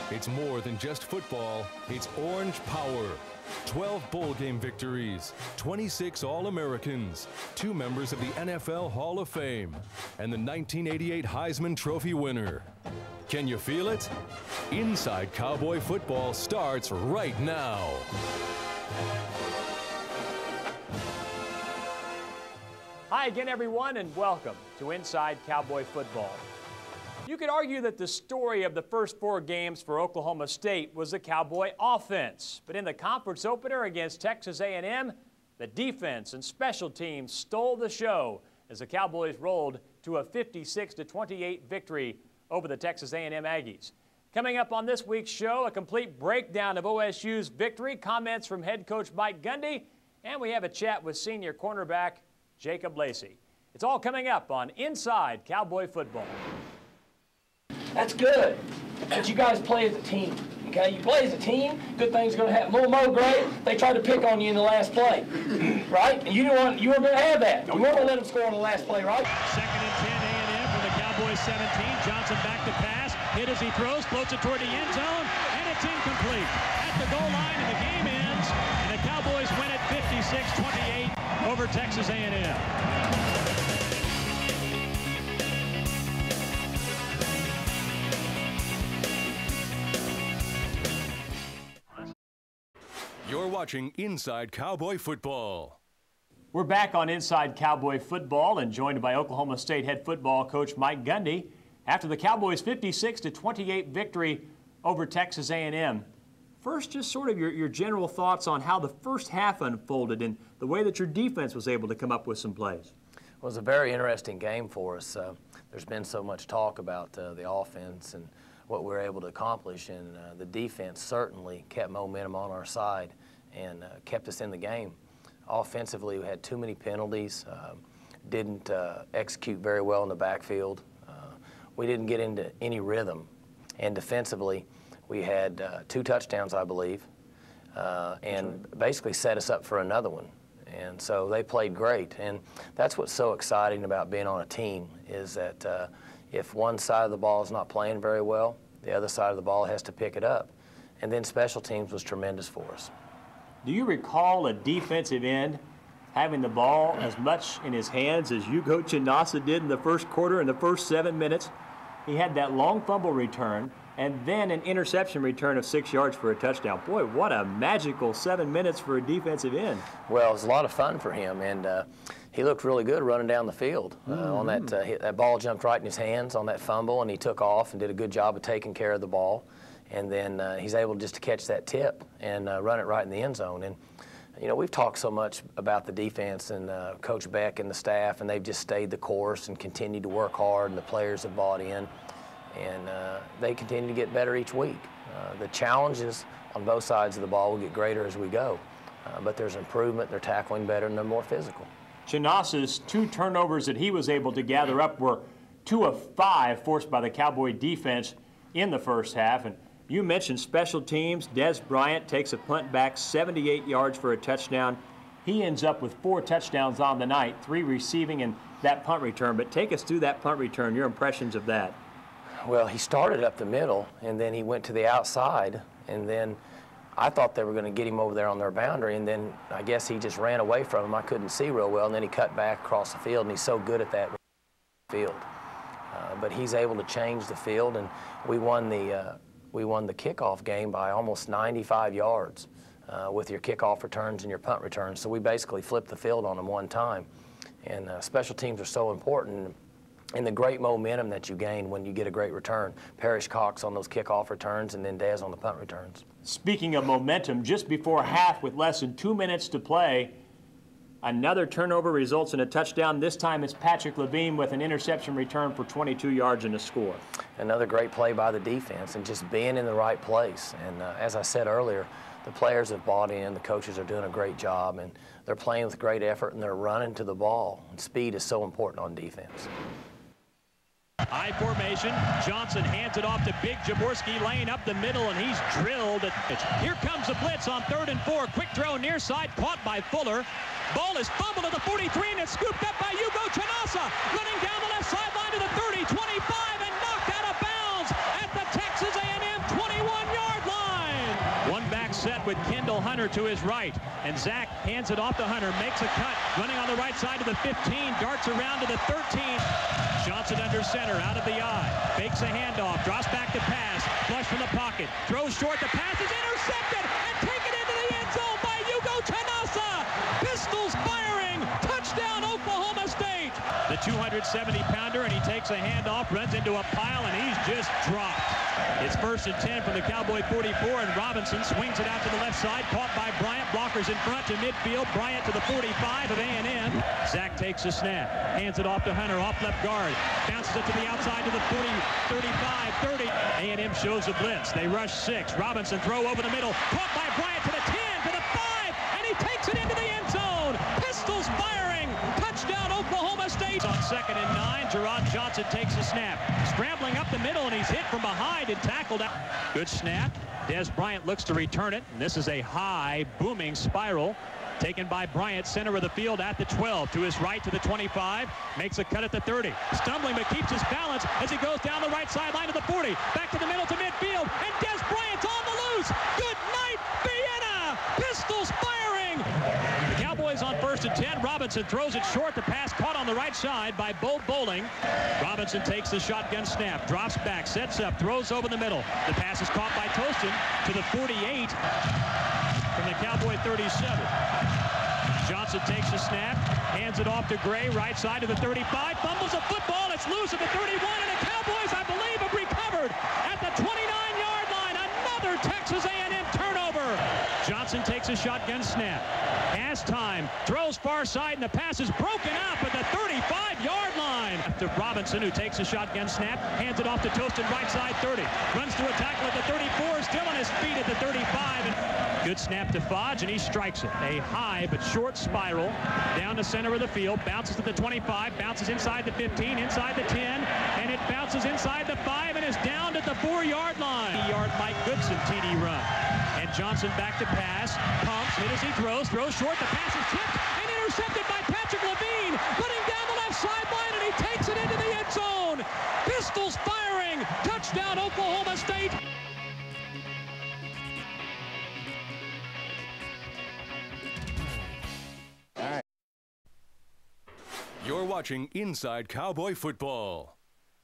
It's more than just football, it's orange power. 12 bowl game victories, 26 All-Americans, 2 members of the NFL Hall of Fame, and the 1988 Heisman Trophy winner. Can you feel it? Inside Cowboy Football starts right now. Hi again, everyone, and welcome to Inside Cowboy Football. You could argue that the story of the first 4 games for Oklahoma State was the Cowboy offense. But in the conference opener against Texas A&M, the defense and special teams stole the show as the Cowboys rolled to a 56-28 victory over the Texas A&M Aggies. Coming up on this week's show, a complete breakdown of OSU's victory, comments from head coach Mike Gundy, and we have a chat with senior cornerback Jacob Lacey. It's all coming up on Inside Cowboy Football. That's good, but you guys play as a team, okay? You play as a team, good things are going to happen. Little Mo Gray, they tried to pick on you in the last play, right? And you weren't going to have that. You weren't going to let them score on the last play, right? Second and 10, A&M from the Cowboys 17. Johnson back to pass, hit as he throws, floats it toward the end zone, and it's incomplete. At the goal line, and the game ends, and the Cowboys win it 56-28 over Texas A&M. You're watching Inside Cowboy Football. We're back on Inside Cowboy Football and joined by Oklahoma State head football coach Mike Gundy after the Cowboys' 56-28 victory over Texas A&M. First, just sort of your general thoughts on how the first half unfolded and the way that your defense was able to come up with some plays. It was a very interesting game for us. There's been so much talk about the offense and what we were able to accomplish, and the defense certainly kept momentum on our side and kept us in the game. Offensively, we had too many penalties, didn't execute very well in the backfield. We didn't get into any rhythm. And defensively, we had 2 touchdowns, I believe, and basically set us up for another one. And so they played great. And that's what's so exciting about being on a team is that if one side of the ball is not playing very well, the other side of the ball has to pick it up. And then special teams was tremendous for us. Do you recall a defensive end having the ball as much in his hands as Hugo Chinasa did in the first quarter in the first 7 minutes? He had that long fumble return and then an interception return of 6 yards for a touchdown. Boy, what a magical 7 minutes for a defensive end. Well, it was a lot of fun for him, and he looked really good running down the field. On that ball jumped right in his hands on that fumble, and he took off and did a good job of taking care of the ball. And then he's able just to catch that tip and run it right in the end zone. And you know, we've talked so much about the defense and Coach Beck and the staff, and they've just stayed the course and continued to work hard, and the players have bought in. And they continue to get better each week. The challenges on both sides of the ball will get greater as we go, but there's improvement. They're tackling better, and they're more physical. Chinasa's 2 turnovers that he was able to gather up were 2 of 5 forced by the Cowboy defense in the first half. And you mentioned special teams. Des Bryant takes a punt back 78 yards for a touchdown. He ends up with 4 touchdowns on the night, 3 receiving and that punt return. But take us through that punt return, your impressions of that. Well, he started up the middle, and then he went to the outside, and then I thought they were going to get him over there on their boundary, and then I guess he just ran away from him. I couldn't see real well, and then he cut back across the field, and he's so good at that field. But he's able to change the field, and we won the kickoff game by almost 95 yards with your kickoff returns and your punt returns. So we basically flipped the field on them one time, and special teams are so important. And the great momentum that you gain when you get a great return. Parrish Cox on those kickoff returns, and then Dez on the punt returns. Speaking of momentum, just before half with less than 2 minutes to play, another turnover results in a touchdown. This time it's Patrick Levine with an interception return for 22 yards and a score. Another great play by the defense and just being in the right place. And as I said earlier, the players have bought in, the coaches are doing a great job, and they're playing with great effort, and they're running to the ball. And speed is so important on defense. High formation. Johnson hands it off to Big Jaworski, laying up the middle, and he's drilled. Here comes the blitz on 3rd and 4. Quick throw near side, caught by Fuller. Ball is fumbled at the 43, and it's scooped up by Hugo Chinasa. Running down the left sideline to the 30, 25, and knocked out of bounds at the Texas A&M 21 set with Kendall Hunter to his right. And Zach hands it off to Hunter, makes a cut, running on the right side to the 15, darts around to the 13. Johnson under center, out of the eye, fakes a handoff, drops back to pass, flush from the pocket, throws short, the pass is intercepted and taken into the end zone by Hugo Tanasa. Pistols firing, touchdown Oklahoma State. The 270-pounder, and he takes a handoff, runs into a pile, and he's just dropped. It's 1st and 10 from the Cowboy 44, and Robinson swings it out to the left side, caught by Bryant, blockers in front to midfield, Bryant to the 45 of A&M. Zach takes a snap, hands it off to Hunter, off left guard, bounces it to the outside to the 40, 35, 30. A&M shows a blitz, they rush 6, Robinson throw over the middle, caught by Bryant to the 10, to the 5, and he takes it into the end zone. Pistols firing, touchdown Oklahoma State. On 2nd and 9, Jerron Johnson takes a snap, scrambling up the middle, and he's hit from behind and tackled out. Good snap. Des Bryant looks to return it, and this is a high, booming spiral taken by Bryant, center of the field at the 12, to his right to the 25, makes a cut at the 30, stumbling but keeps his balance as he goes down the right sideline to the 40, back to the middle to midfield, and Des Bryant's on the loose. Good night, Vienna! Pistols firing! The Cowboys on 1st and 10. Robinson throws it short. The pass caught on the right side by Bo Bowling. Robinson takes the shotgun snap, drops back, sets up, throws over the middle. The pass is caught by Tostin to the 48 from the Cowboy 37. Johnson takes a snap, hands it off to Gray, right side to the 35, fumbles a football, it's loose at the 31, and the Cowboys, I believe, have recovered at the 29-yard line. Another Texas A&M turnover. Johnson takes a shotgun snap. Pass time, throws far side, and the pass is broken up at the 35-yard line. To Robinson, who takes a shotgun snap, hands it off to Tostin, right side 30. Runs to a tackle at the 34, still on his feet at the 35. And good snap to Fodge, and he strikes it. A high but short spiral down the center of the field, bounces at the 25, bounces inside the 15, inside the 10, and it bounces inside the 5 and is down at the 4-yard line. Mike Goodson TD run. And Johnson back to pass, pumps, hit as he throws short, the pass is tipped and intercepted by Patrick Levine, running down the left sideline, and he takes it into the end zone. Pistols firing, touchdown Oklahoma State. You're watching Inside Cowboy Football.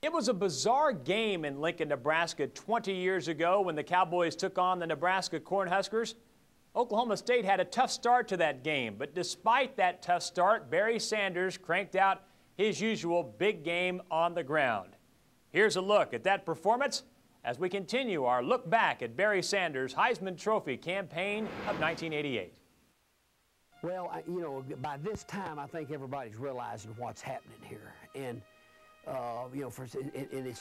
It was a bizarre game in Lincoln, Nebraska 20 years ago when the Cowboys took on the Nebraska Cornhuskers. Oklahoma State had a tough start to that game, but despite that tough start, Barry Sanders cranked out his usual big game on the ground. Here's a look at that performance as we continue our look back at Barry Sanders' Heisman Trophy campaign of 1988. Well, you know, by this time, I think everybody's realizing what's happening here. And, you know,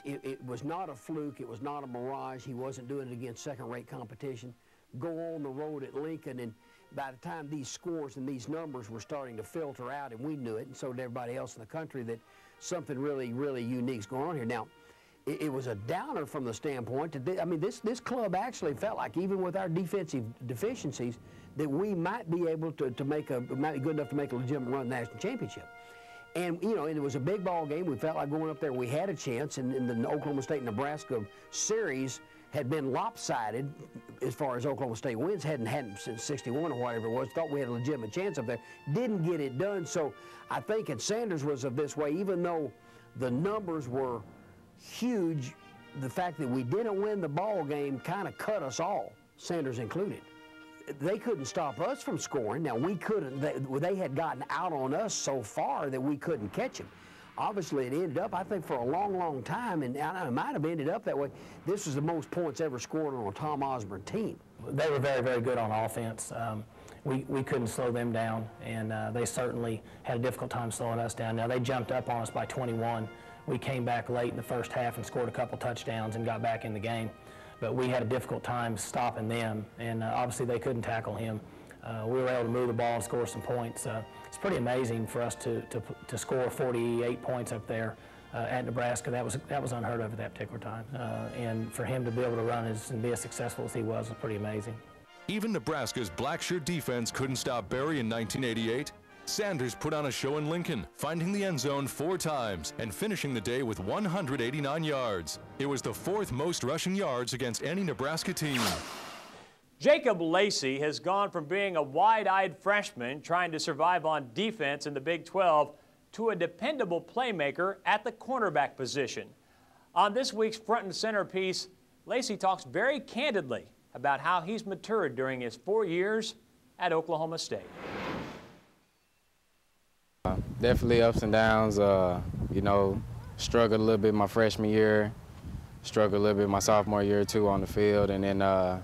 it was not a fluke. It was not a mirage. He wasn't doing it against second-rate competition. Go on the road at Lincoln, and by the time these scores and these numbers were starting to filter out, and we knew it, and so did everybody else in the country, that something really, really unique's going on here. Now, it was a downer from the standpoint that, I mean, this club actually felt like, even with our defensive deficiencies, that we might be able to might be good enough to make a legitimate run at the national championship. And, you know, and it was a big ball game. We felt like going up there, we had a chance, and the Oklahoma State-Nebraska series had been lopsided as far as Oklahoma State wins, hadn't since 61 or whatever it was. Thought we had a legitimate chance up there. Didn't get it done. So I think, and Sanders was of this way, even though the numbers were huge, the fact that we didn't win the ball game kind of cut us all, Sanders included. They couldn't stop us from scoring. Now, we couldn't. They had gotten out on us so far that we couldn't catch them. Obviously, it ended up, I think, for a long, long time, and it might have ended up that way. This was the most points ever scored on a Tom Osborne team. They were very, very good on offense. We couldn't slow them down, and they certainly had a difficult time slowing us down. Now, they jumped up on us by 21. We came back late in the first half and scored a couple touchdowns and got back in the game. But we had a difficult time stopping them, and obviously they couldn't tackle him. We were able to move the ball and score some points. It's pretty amazing for us to score 48 points up there at Nebraska. That was unheard of at that particular time. And for him to be able to run and be as successful as he was pretty amazing. Even Nebraska's black shirt defense couldn't stop Barry in 1988. Sanders put on a show in Lincoln, finding the end zone 4 times and finishing the day with 189 yards. It was the 4th most rushing yards against any Nebraska team. Jacob Lacey has gone from being a wide-eyed freshman trying to survive on defense in the Big 12 to a dependable playmaker at the cornerback position. On this week's Front and Center piece, Lacey talks very candidly about how he's matured during his 4 years at Oklahoma State. Definitely ups and downs. You know, struggled a little bit my freshman year, struggled a little bit my sophomore year too on the field, and then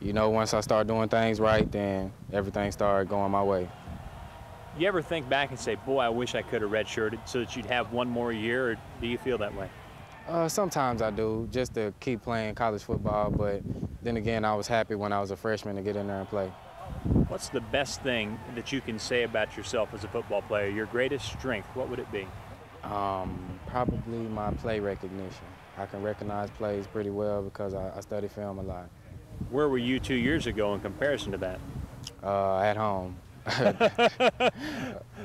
you know, once I started doing things right, then everything started going my way. You ever think back and say, boy, I wish I could have redshirted so that you'd have one more year, or do you feel that way? Sometimes I do, just to keep playing college football, but then again, I was happy when I was a freshman to get in there and play. What's the best thing that you can say about yourself as a football player? Your greatest strength, what would it be? Probably my play recognition. I can recognize plays pretty well because I study film a lot. Where were you 2 years ago in comparison to that? At home.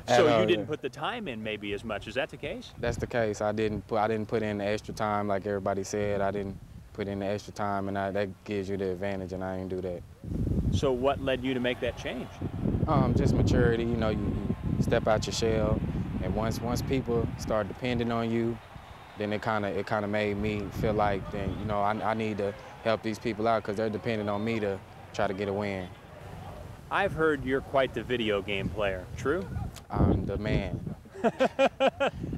So you didn't put the time in maybe as much. Is that the case? That's the case. I didn't put in the extra time like everybody said. I didn't put in the extra time, and that gives you the advantage, and I didn't do that. So what led you to make that change? Just maturity. You know, you step out your shell, and once people start depending on you, then it kind of made me feel like, then, you know, I need to help these people out because they're depending on me to try to get a win. I've heard you're quite the video game player. True? I'm the man.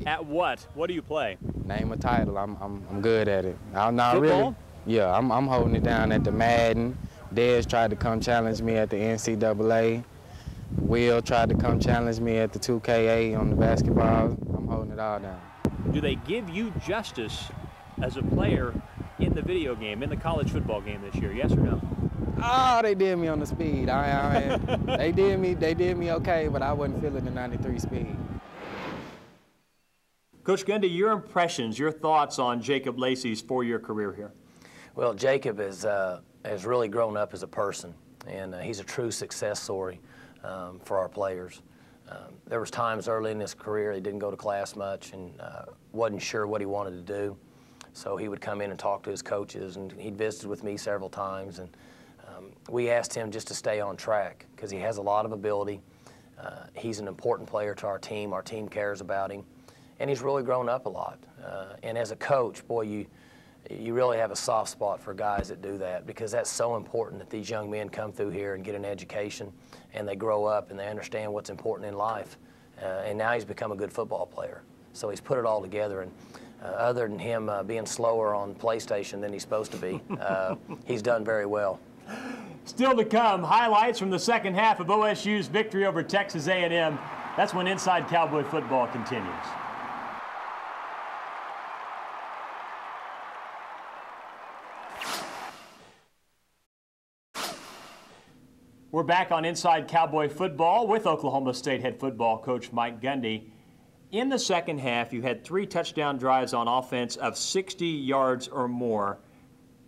At what? What do you play? Name a title. I'm good at it. I'm not Football? really. Yeah, I'm holding it down at the Madden. Dez tried to come challenge me at the NCAA. Will tried to come challenge me at the 2K8 on the basketball. I'm holding it all down. Do they give you justice as a player in the video game, in the college football game this year, yes or no? Oh, they did me on the speed. They did me okay, but I wasn't feeling the 93 speed. Coach Gundy, your impressions, your thoughts on Jacob Lacey's 4-year career here? Well, Jacob has really grown up as a person, and he's a true success story for our players. There was times early in his career he didn't go to class much and wasn't sure what he wanted to do. So he would come in and talk to his coaches, and he'd visited with me several times. And we asked him just to stay on track because he has a lot of ability. He's an important player to our team. Our team cares about him. And he's really grown up a lot. And as a coach, boy, you really have a soft spot for guys that do that because that's so important that these young men come through here and get an education and they grow up and they understand what's important in life. And now he's become a good football player. So he's put it all together. And other than him being slower on PlayStation than he's supposed to be, he's done very well. Still to come, highlights from the second half of OSU's victory over Texas A&M. That's when Inside Cowboy Football continues. We're back on Inside Cowboy Football with Oklahoma State head football coach Mike Gundy. In the second half, you had 3 touchdown drives on offense of 60 yards or more.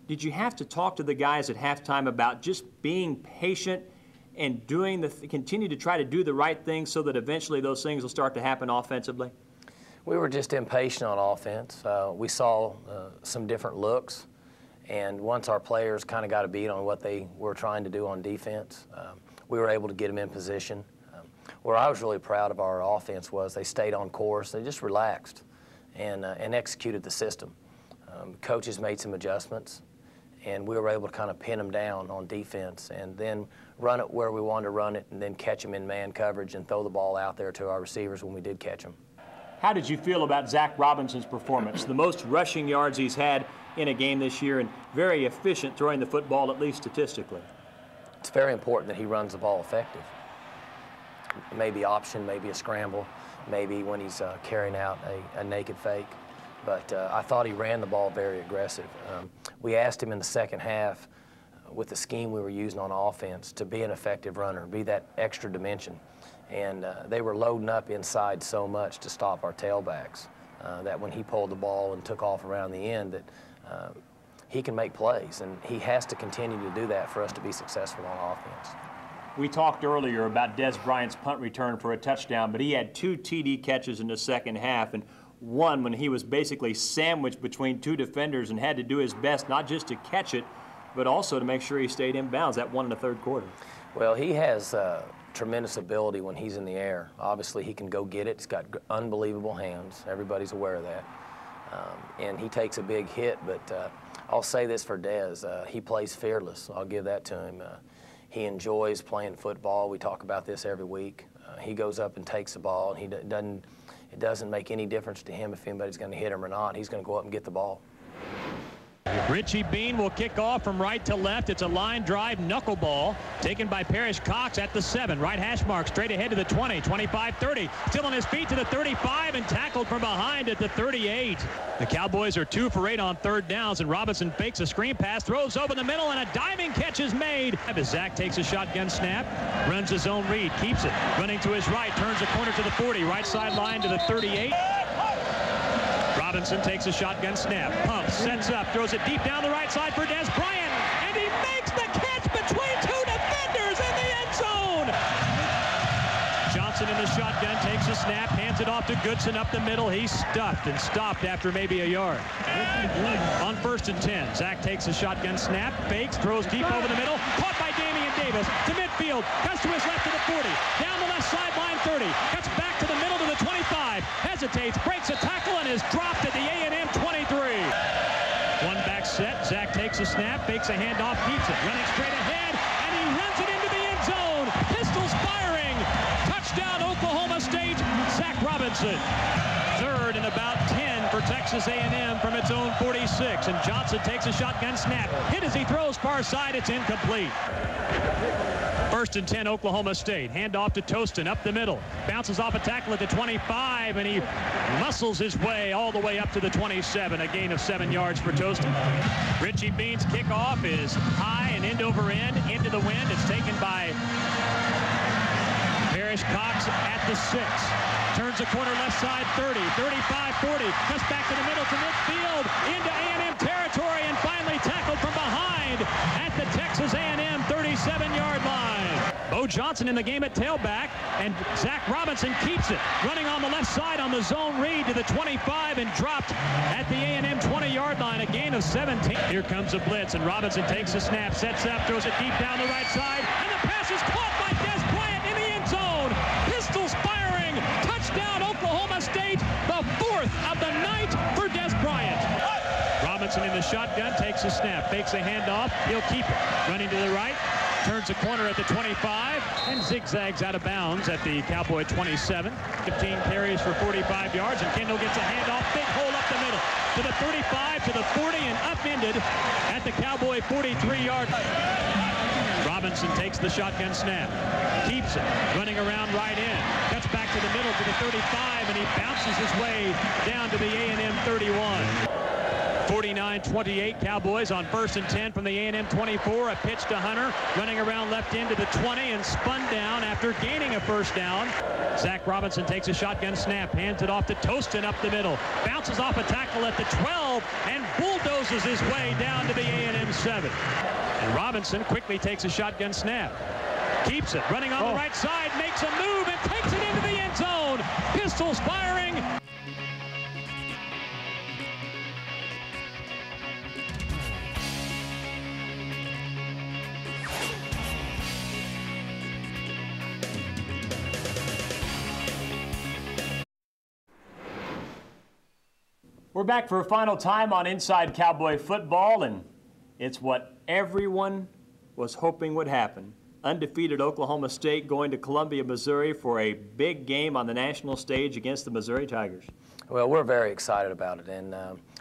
Did you have to talk to the guys at halftime about just being patient and continue to try to do the right things so that eventually those things will start to happen offensively? We were just impatient on offense. We saw some different looks. And once our players kind of got a beat on what they were trying to do on defense, we were able to get them in position. Where I was really proud of our offense was they stayed on course. They just relaxed and executed the system. Coaches made some adjustments, and we were able to kind of pin them down on defense and then run it where we wanted to run it and then catch them in man coverage and throw the ball out there to our receivers when we did catch them. How did you feel about Zach Robinson's performance? The most rushing yards he's had in a game this year and very efficient throwing the football, at least statistically. It's very important that he runs the ball effective. Maybe option, maybe a scramble, maybe when he's carrying out a naked fake. But I thought he ran the ball very aggressive. We asked him in the second half with the scheme we were using on offense to be an effective runner, be that extra dimension. And they were loading up inside so much to stop our tailbacks that when he pulled the ball and took off around the end that he can make plays, and he has to continue to do that for us to be successful on offense. We talked earlier about Des Bryant's punt return for a touchdown, but he had 2 TD catches in the second half, and one when he was basically sandwiched between 2 defenders and had to do his best not just to catch it, but also to make sure he stayed in bounds that one in the third quarter. Well, he has tremendous ability when he's in the air. Obviously, he can go get it. He's got unbelievable hands. Everybody's aware of that. And he takes a big hit, but I'll say this for Dez. He plays fearless. I'll give that to him. He enjoys playing football. We talk about this every week. He goes up and takes the ball, and it doesn't make any difference to him if anybody's going to hit him or not. He's going to go up and get the ball. Richie Bean will kick off from right to left. It's a line drive knuckleball taken by Parrish Cox at the 7. Right hash mark straight ahead to the 20, 25, 30. Still on his feet to the 35 and tackled from behind at the 38. The Cowboys are 2 for 8 on third downs, and Robinson fakes a screen pass, throws over the middle, and a diving catch is made. As Zach takes a shotgun snap, runs his own read, keeps it. Running to his right, turns the corner to the 40, right sideline to the 38. Robinson takes a shotgun snap, pumps, sets up, throws it deep down the right side for Des Bryant, and he makes the catch between 2 defenders in the end zone. Johnson in the shotgun takes a snap, hands it off to Goodson up the middle. He's stuffed and stopped after maybe a yard. On 1st and 10, Zach takes a shotgun snap, fakes, throws deep over the middle, caught by Damian Davis to midfield, cuts to his left to the 40, down the left sideline 30, cuts back to the middle to the 25, hesitates, breaks a tackle, and is dropped at the A&M 23. One back set, Zach takes a snap, fakes a handoff, keeps it, running straight ahead, and he runs it into the end zone. Pistols firing. Touchdown, Oklahoma State. Zach Robinson. Third and about 10 for Texas A&M from its own 46, and Johnson takes a shotgun snap. Hit as he throws far side, it's incomplete. 1st and 10, Oklahoma State. Hand off to Tostin up the middle. Bounces off a tackle at the 25, and he muscles his way all the way up to the 27. A gain of 7 yards for Tostin. Richie Bean's kickoff is high and end over end into the wind. It's taken by Parrish Cox at the 6. Turns the corner left side 30, 35, 40. Cuts back to the middle to midfield into A&M territory, and finally tackled from behind at the Texas A&M 37-yard line. Bo Johnson in the game at tailback, and Zach Robinson keeps it. Running on the left side on the zone read to the 25 and dropped at the A&M 20-yard line. A gain of 17. Here comes a blitz, and Robinson takes a snap, sets up, throws it deep down the right side, and the pass is caught by Des Bryant in the end zone. Pistols firing. Touchdown, Oklahoma State. The 4th of the night for Des Bryant. Robinson in the shotgun takes a snap, fakes a handoff. He'll keep it. Running to the right. Turns the corner at the 25 and zigzags out of bounds at the Cowboy 27. 15 carries for 45 yards, and Kendall gets a handoff, big hole up the middle to the 35, to the 40, and upended at the Cowboy 43-yard. Robinson takes the shotgun snap, keeps it, running around right in, cuts back to the middle to the 35, and he bounces his way down to the A&M 31. 49-28 Cowboys on 1st and 10 from the A&M 24. A pitch to Hunter, running around left end to the 20 and spun down after gaining a 1st down. Zach Robinson takes a shotgun snap, hands it off to Tostin up the middle, bounces off a tackle at the 12 and bulldozes his way down to the A&M 7. And Robinson quickly takes a shotgun snap, keeps it, running on the right side, makes a move and takes it into the end zone. Pistols firing. We're back for a final time on Inside Cowboy Football, and it's what everyone was hoping would happen. Undefeated Oklahoma State going to Columbia, Missouri for a big game on the national stage against the Missouri Tigers. Well, we're very excited about it, and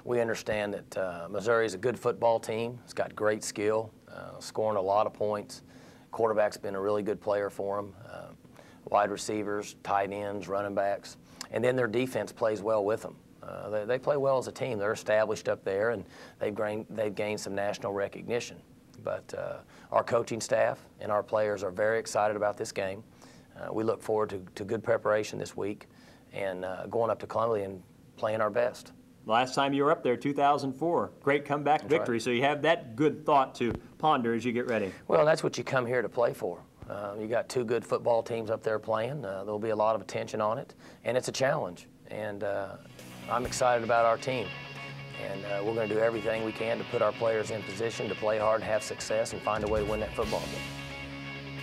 we understand that Missouri is a good football team. It's got great skill, scoring a lot of points. Quarterback's been a really good player for them. Wide receivers, tight ends, running backs, and then their defense plays well with them. They play well as a team. They're established up there, and they've gained some national recognition. But our coaching staff and our players are very excited about this game. We look forward to good preparation this week and going up to Columbia and playing our best. Last time you were up there, 2004, great comeback victory. Right. So you have that good thought to ponder as you get ready. Well, that's what you come here to play for. You got 2 good football teams up there playing. There'll be a lot of attention on it, and it's a challenge. And I'm excited about our team. And we're going to do everything we can to put our players in position to play hard, have success, and find a way to win that football game.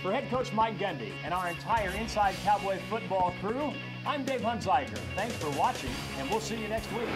For head coach Mike Gundy and our entire Inside Cowboy football crew, I'm Dave Hunziker. Thanks for watching, and we'll see you next week.